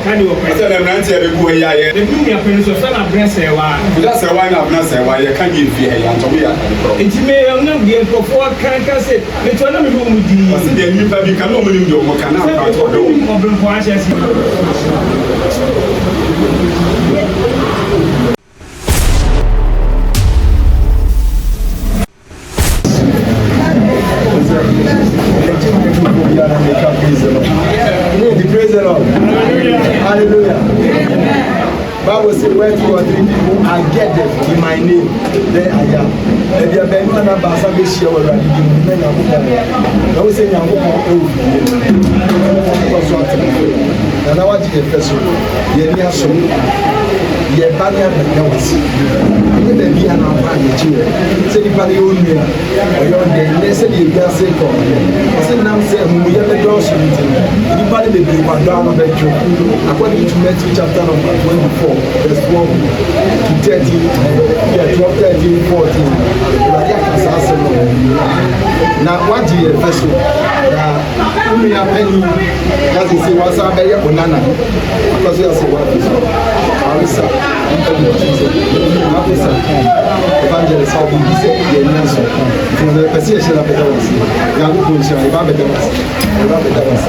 Can you open? I said, I'm not here before you are here. The new year, Prince of Sana Bressa. That's a wine of Nasa, why you can't give fear. It may not be before can't say, it's one of the room with you. I said, the new baby can only do what can Praise the Lord. Hallelujah. Bible says where 2 or 3 people are gathered in my name, there I am. If you have been one of us, I share what I'm doing. I will say, I'm and I want to get person. You're so you're bad at the house. You may be an amfani to it. Say, if I own me, or you're there, they said you can say, I said, now say, we have a gross meeting. Anybody may be one down of a joke. According to Matthew chapter number 24, verse 12 to 13, 12, 13, 14. Now, what do you first? We are penny, as you say, what's up, banana, because you are so what is it? Evangelist, how do you say the answer? The perception of the house. Young Punch, I have a dance. I love the dance.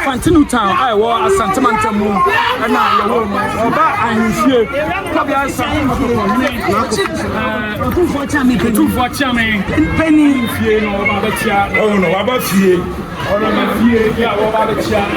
Fantinu Town, I was a Santamanta moon, and I will Penny, you know about the chat. Oh, no, about you. Or about you, yeah, about the chat.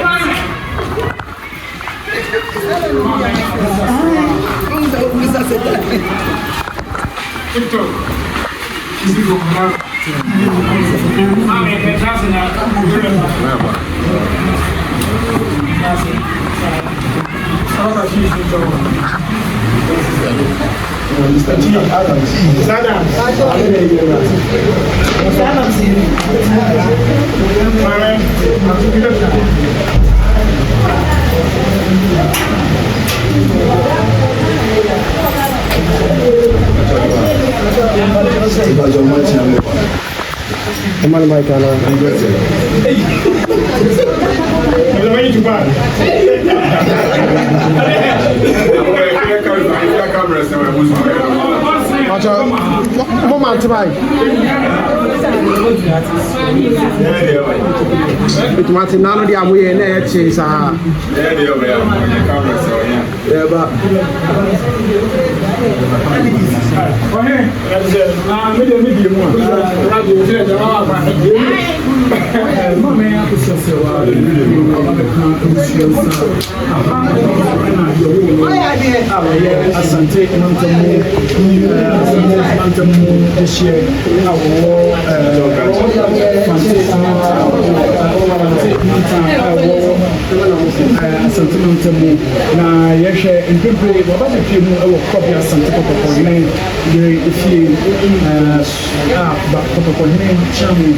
Kemana mereka lah? Macam mau macam apa? Automate nano di amuye na ya che sa. Di over ya camera so ya. Yeah, but Asante Mantamu this year. Asante Mantamu na yɛhwɛ mpempere wɔbɛhwehwɛ mu wɔ kɔbea asante kɔkɔkɔhene yere efie kɔkɔkɔhene kyɛmu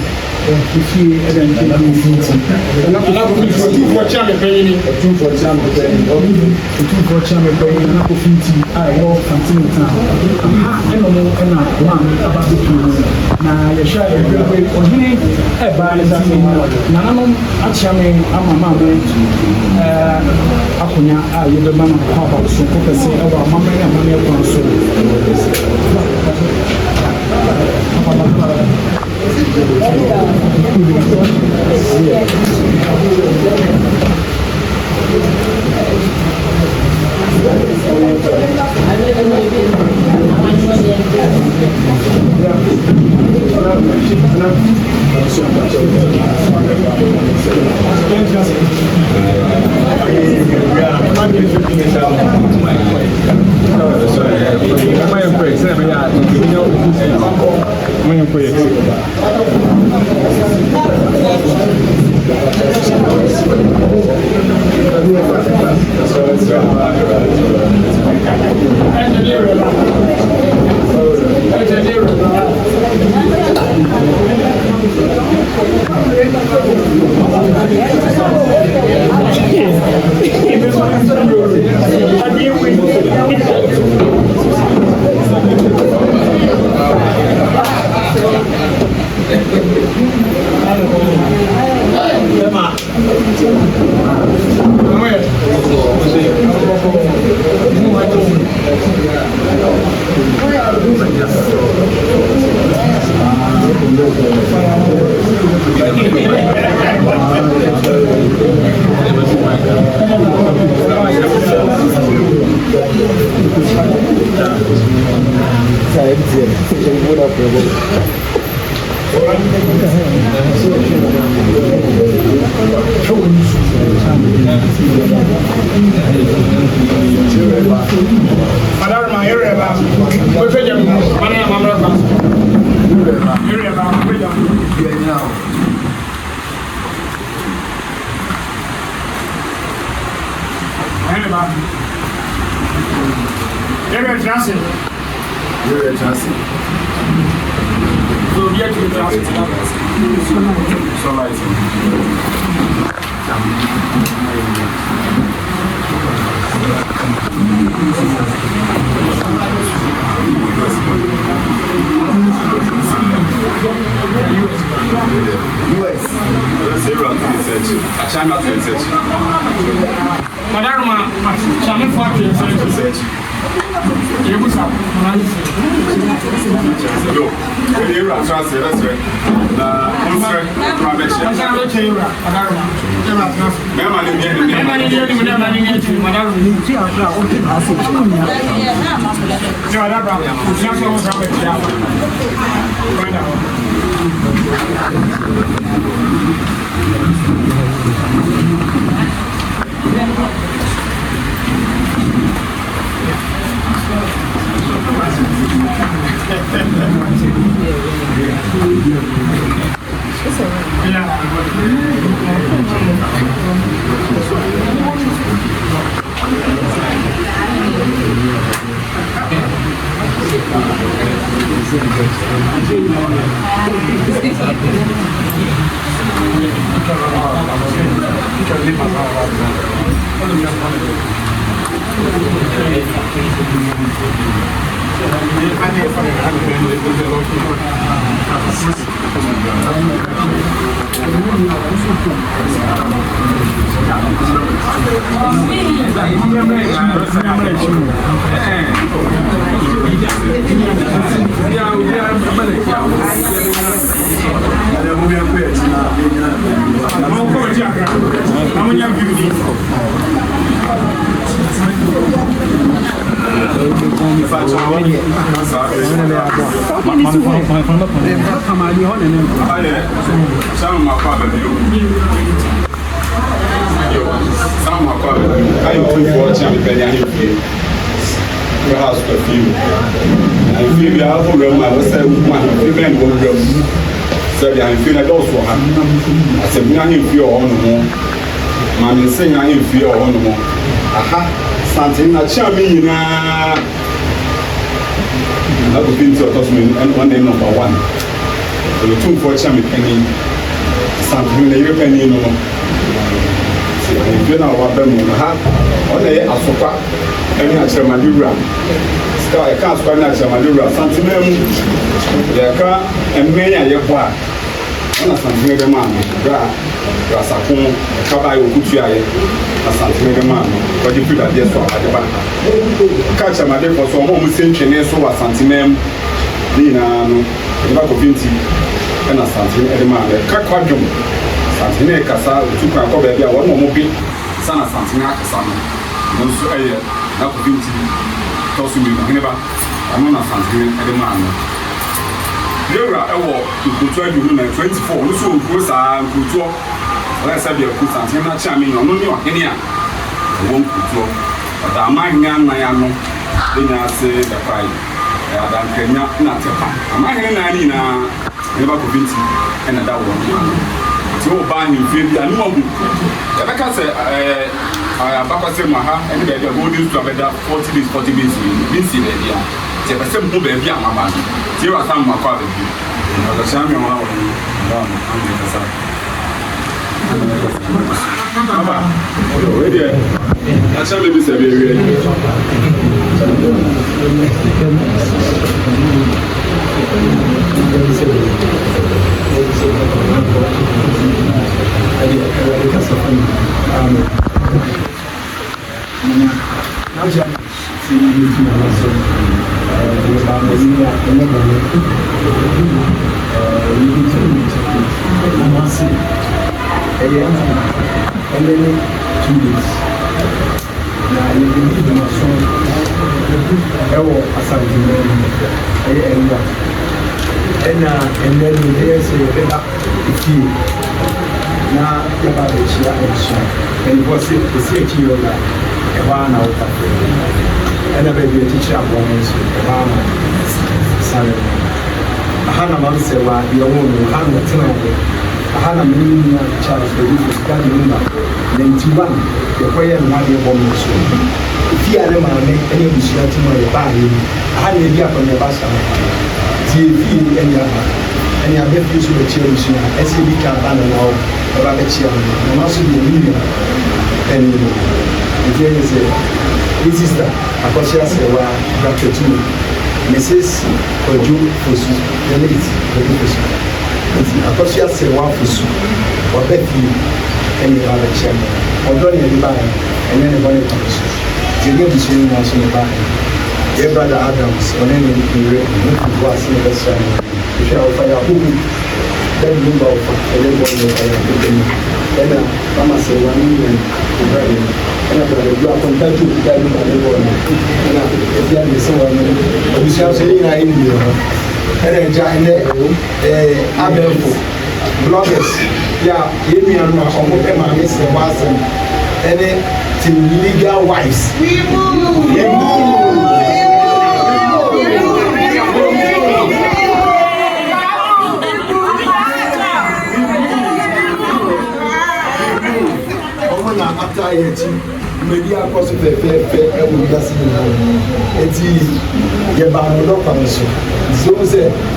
efie ɛda mpempere mfinti ɔtumfoɔ kyɛmu pɛyini anakɔ finti a ɛwɔ fantini town ɛna ɔmo ɛna wan aba bɛpie mu na yɛhwɛ mpempere ɔhene ɛbaa ne ti nananom akyea me ama maamo akonya a yɛbɛma no kɔ aba so kɔpɛ sɛ ɛwɔ amammerɛ amammerɛ kwan so Kamali on and some of I do watch and penny your house perfume. I feel you have a room. I was saying, one, men will go. So I feel like also I said, nothing for your own more. Mammy saying, I am for your own more. Aha, something not charming. I would think to toss me and one name number one. So the two for charming penny. Something in the penny no more. If you know what them on the Asopa, any actual Madura. I can't spend natural Madura, Santimum, the car, and many a year bar. And a Santimega man, Grasapon, Cabayo Kutia, a Santimega man, but you put that yes for at the back. Catch a madam for some home century, so a Santimem, Nina, the back of Vinci, and a Santimega man, the Caquadrum. Santine Casa, took my cover, one more bit, son of Santina Casano. No, so I have been tossing me, never. I'm not Santine at the man. There are a walk to Couture, you know, 24, also goes and Couture. Let's have your Santina charming on only one here. I won't Couture, but I might know, then I say the cry. I don't not a man, never convinced and a double. So buy him feel I know the back say I back say maha and the go this to better 40 days 40 days this is the idea say the same go be am mama say wa sam ma kwa be no the same ma wa mama we there I shall be say be and then 2 days. Now you can give them a song. And then they say, if you now about the chair and it was it to say to you that a one out of and a baby teacher bonus salary. A Hannah Mam said, well, your own Hannah Tino. Hana mini Charles the Rufus Gandhi number 91, the prayer and one year woman. If you are a man, any mission to my body, I had a year from the Bassa. TV and any other future change, SAB campaign now about the chair, and also the million. And the thing is, this is the Acacia Sewa, Dr. Two, Mrs. Oju Fosu, the late, the professor. Acacia Sewa Fosu, or Betty, any other chairman, or Donny and Baron, and anybody comes. The game is showing us in the back. Dear brother Adams, on any was in the sun, we shall fire who then move out for everybody. Then Mama said, 1 million to Brian, and you are content to die with everyone. And if you are the same, we shall say in India. And then giant Abelfo bloggers, yeah, give me and my Mr. Watson, and then legal wives. After maybe I was fair, I will just get back on the commission. So,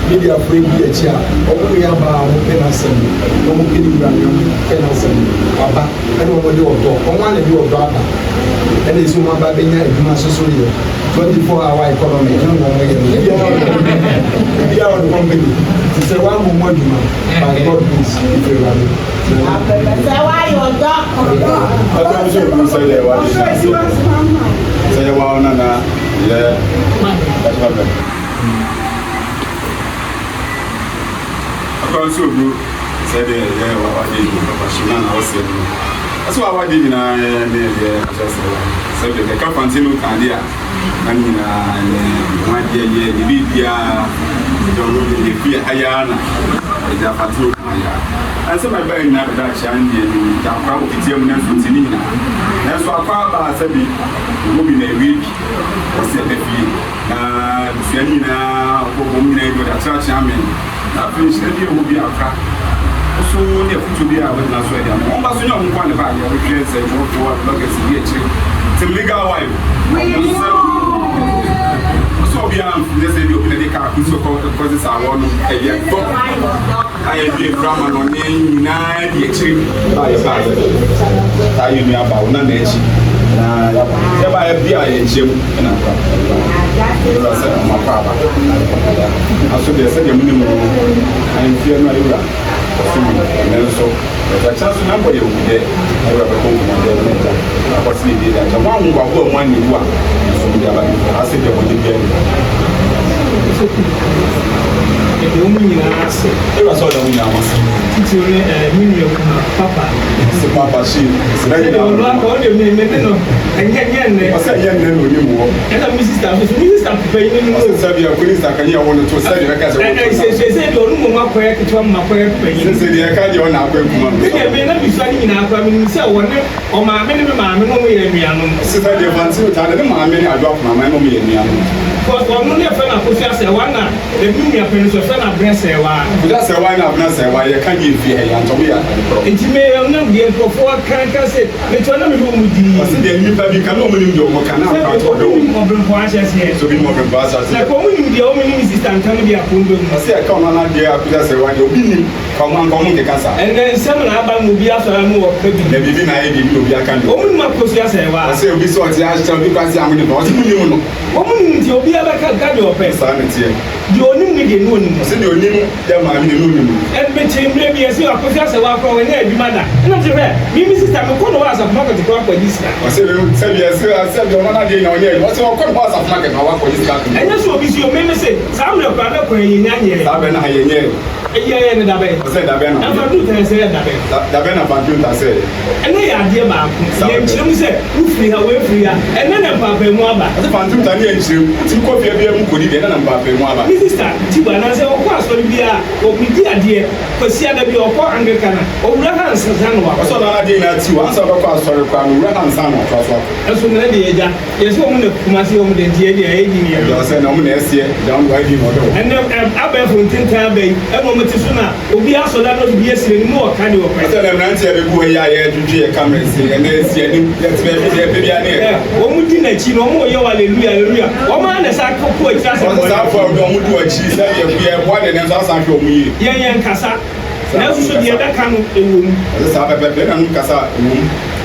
media free be a chair, only about Penasson, no Penasson, Papa, and over your door, on one of your daughter. And it's one by being a master 24-hour economy. We are on company. It's a one more by God, please, if you want. Why your dog? Say wow, Nana, yeah, that's what happened. I can't so good. Said, yeah, what I did, I was saying. That's what I did in a just said the Capantino Candia, and my dear, the Bibia, the fear Hayana, the Fatu. And so my very never that shine in the probably German Futinina. That's what I said, moving a week or set the fee. Fianina, woman, with a church, I mean, I finished the year will be a crack. So, if to be out with Nasway, almost no one about your kids and work for what look at the legal wife. So, beyond this, you open the car, so because it's our one a year. I am being from an on the extreme. I am about one age. I have the eye and Jim and my papa. I should be a second minimum. I am fear my and so the chance number you will get. I have a home and what's needed. And one who are one in one. So I said, I would get the woman in our house. It was all the woman I was. Papa. So, Papa, she is very good. And I said, young men will you walk. And I'm Mrs. Paying Sabia, police, I can hear one or two said, and I said, don't move my prayer to my prayer. Since the Academy on our way, I may not be studying in our family, so one or my minimum, I'm no way in Miano. Since I did once, I didn't mind me, I dropped my money in Miano. Because one only a friend of Pussy, one, the Mumia Prince of Fana Bressa. That's a wine of Nasa, why I can't give you a Antonia. And you may not be able for can't say, the tournament will be the new baby can only do what can I do. So be more than Bassas. Like only the only sister and tell me a Pundu. I say, I come on, dear, because I want your opinion from one common the casa. And then some album will be after a more maybe I will be a can. Only my Pussy, I say, we saw the Ashton because I'm the boss. Woman, you'll be able to get your pay. You only need a moon. I said, you need them. I'm the moon. And maybe as you are possessed of our mother. Not the rare. Maybe sister, I'm going to ask a market to talk with this guy. I said, I said, you're not again on here. What's your cost of market? I work for this guy. And that's what your member said. Some of the brother in Yan. I've been here. Yeah, and the Dabe. I said, Dabe. I'm not doing that. Dabe, I said. And they are dear, ma'am. Some said, free away free. And then I'm Papa Mwaba. The Phantom Tanya, to copy a beer, put it in and Papa Mwaba. Minister, Tiba, and I said, of course, will be a dear, because she had to be a poor Anglican or Rahan Sanwa. So I didn't see once of a cost for a crime, Rahan Sanwa. As soon as there's woman of Kumasi, the dear 18 years. I said, no, down by him. And then Abba from Tintabe, a moment to sooner, will be also that not be a more kind of. I said, I'm not here to go here to come and see, and then see, let's be a woman didn't see no more. Hallelujah. Woman is a couple of times for the cheese. We have one and that's for me. Yeah, Casa. Now, so the other kind of this and Casa.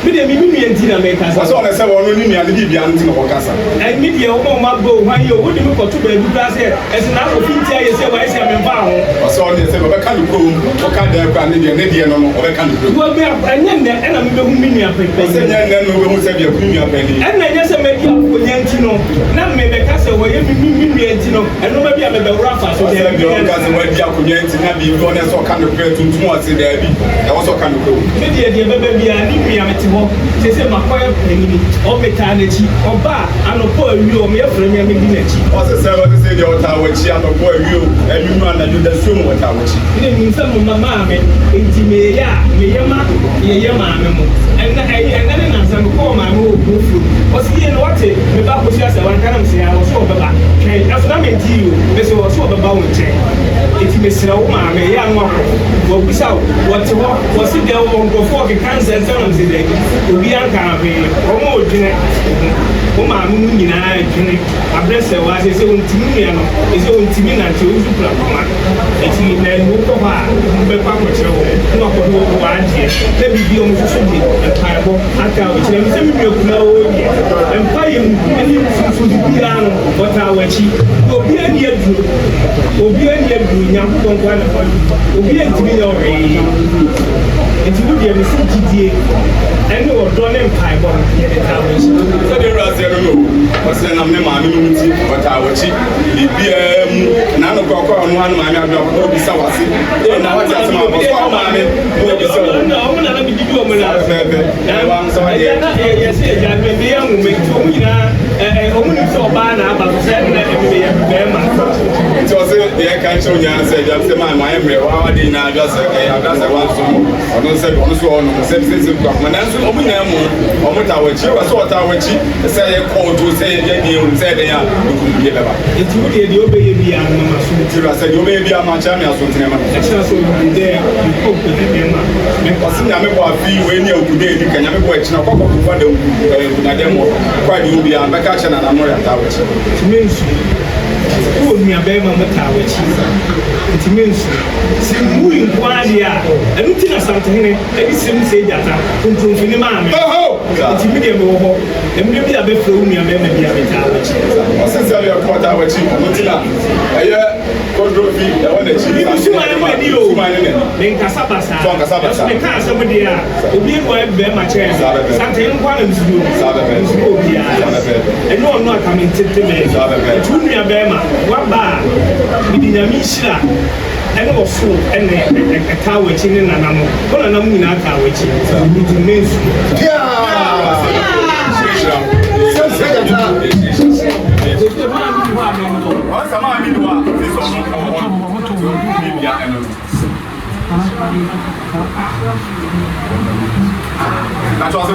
Media and Tina make us all as I want to me and the Bibian or Casa. And media Oma go, why you wouldn't go to bed because as an apple feature, you say, why is I'm bound? Or so they say, I can't go, or can't there brand Indian or I can't do. Well, we are and I'm going to and then we will say your premium penny. And I just make you with Yantino. Now, maybe Casa, where you mean Yantino, and nobody have a Rafa, so they have your cousin where Yakuyantin have been going as all kind of prayer to once in there. I also can't go. Maybe I need me. They say, my quiet penny, or Metanity, or bar, and a poor you, or mere friend, and maybe also say the old tower, she have a poor you, and you run and you the swim what I was. It means some of my mamma, Intimia, Yama, and then I'm some poor my move. Was he in what it? The back was just one kind of say, I was so about. That's what I mean to you, this was so about chain. It may say, oh, my young one, what we saw, what was it there won't go for the cancer and so on today. We are coming, or more dinner. Oh, my moon, I drink. I bless her was his own Timian, his own Timin and two Supra. It's in a book of her, but Papa, not for one year. Let me be on the Sunday, and Piable, after which I'm sending you no and paying any to the piano, but our cheap. Will be any of you, will be any of you, young don't want to be a Timino. It will be a mistake. And you were done in Piable. So there are zero. What's the name of my community? But I will cheap. None of our one man, I will be Sawasi. And now what's the matter? Yes, young woman, only so bad about 7 and It was the country and said, I'm saying, my memory, I didn't have just a one song, or no said, on the same sense of government. And so, open them on what our chief was what our chief say, called to say, and said, they are looking at it. It's really the obey me and Mamma Suntil. I said, you may be a much amiable to them. Extra so there, you hope with them. Because I remember a few when you could do, you can have a question of what they demo, quite you be a vacation and I'm not at our chief. It means who me a bear mamma tower cheese. It means moving quadia and looking at something and some say that from Finima. Oh, it's medium over and maybe a bit from me a bear maybe a bit tower cheese. Since I have caught our chief, I Kodrofi, I want to cheese. Then Casabasa, the car somebody will be able to my chair. Something one is good. And no, I'm not coming to me. Tunia Bema, one bar, with the Misha, and also a car which in an animal. What an amount of car which is. That's also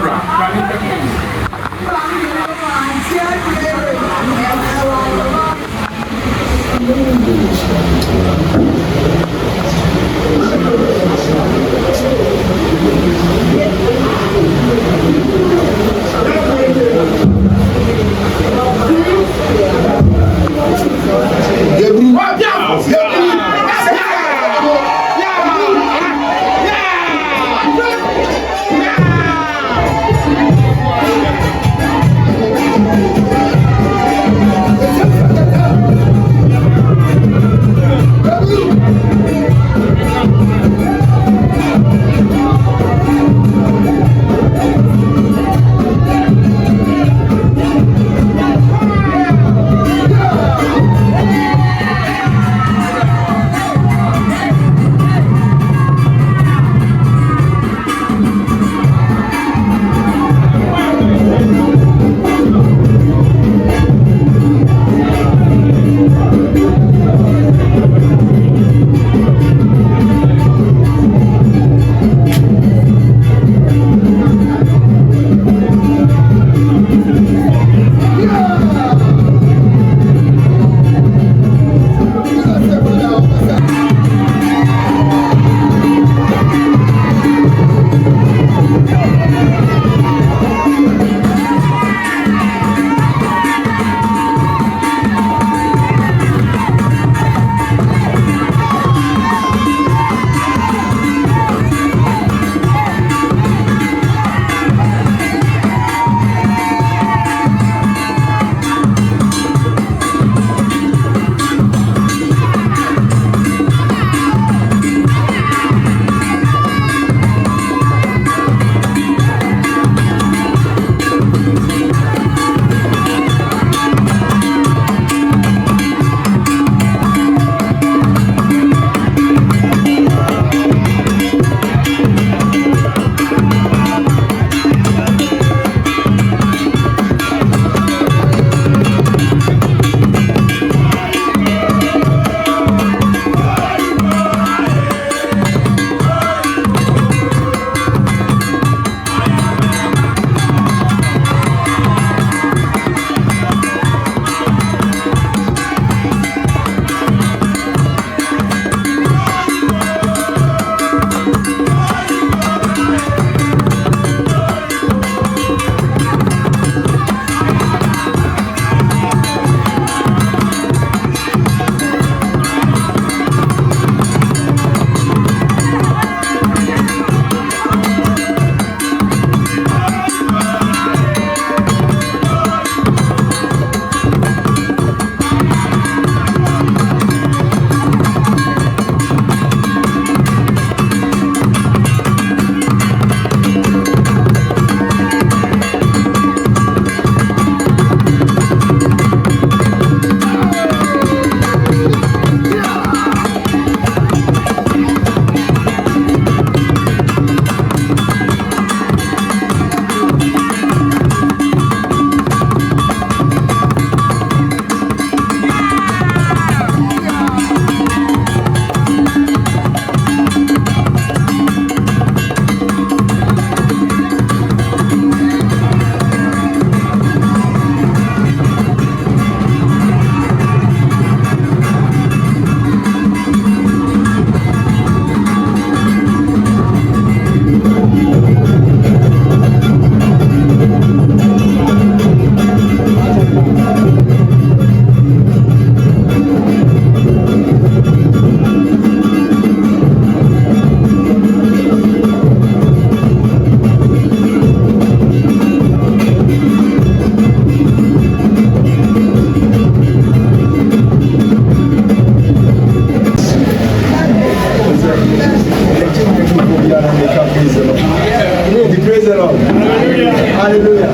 Hallelujah.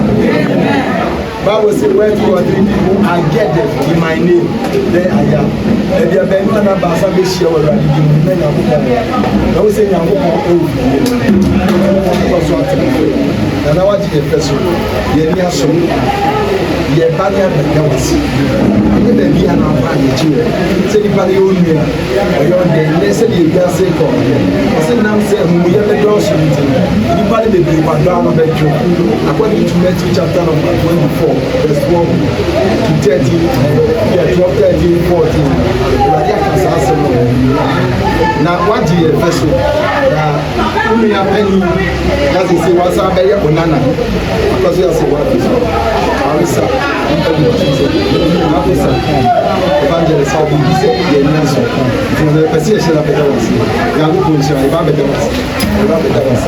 Bible says where 2 or 3 people are gathered in my name, there I am. And the Ben and Abasa be share with the men of the now we say I'm going and I want to person. Yet, some ye banya banya wasi ye be bia na pa ye chiwe se di pa ye onua oyo de ne se di bia se ko se nam se mu ye be do so nti di pa de be kwa do no be jo according to Matthew chapter number 24 verse 1 to 13 yeah 12 13 14 la ya ka sa se no na waji ye feso na onua pani ya se wasa be ye bonana because you say what is Arisa, evangelist, I'll be busy in Nassau. The Pacific of the Devils, Yalu Punch, Ibaba Devils, Ibaba Devils.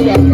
Yeah.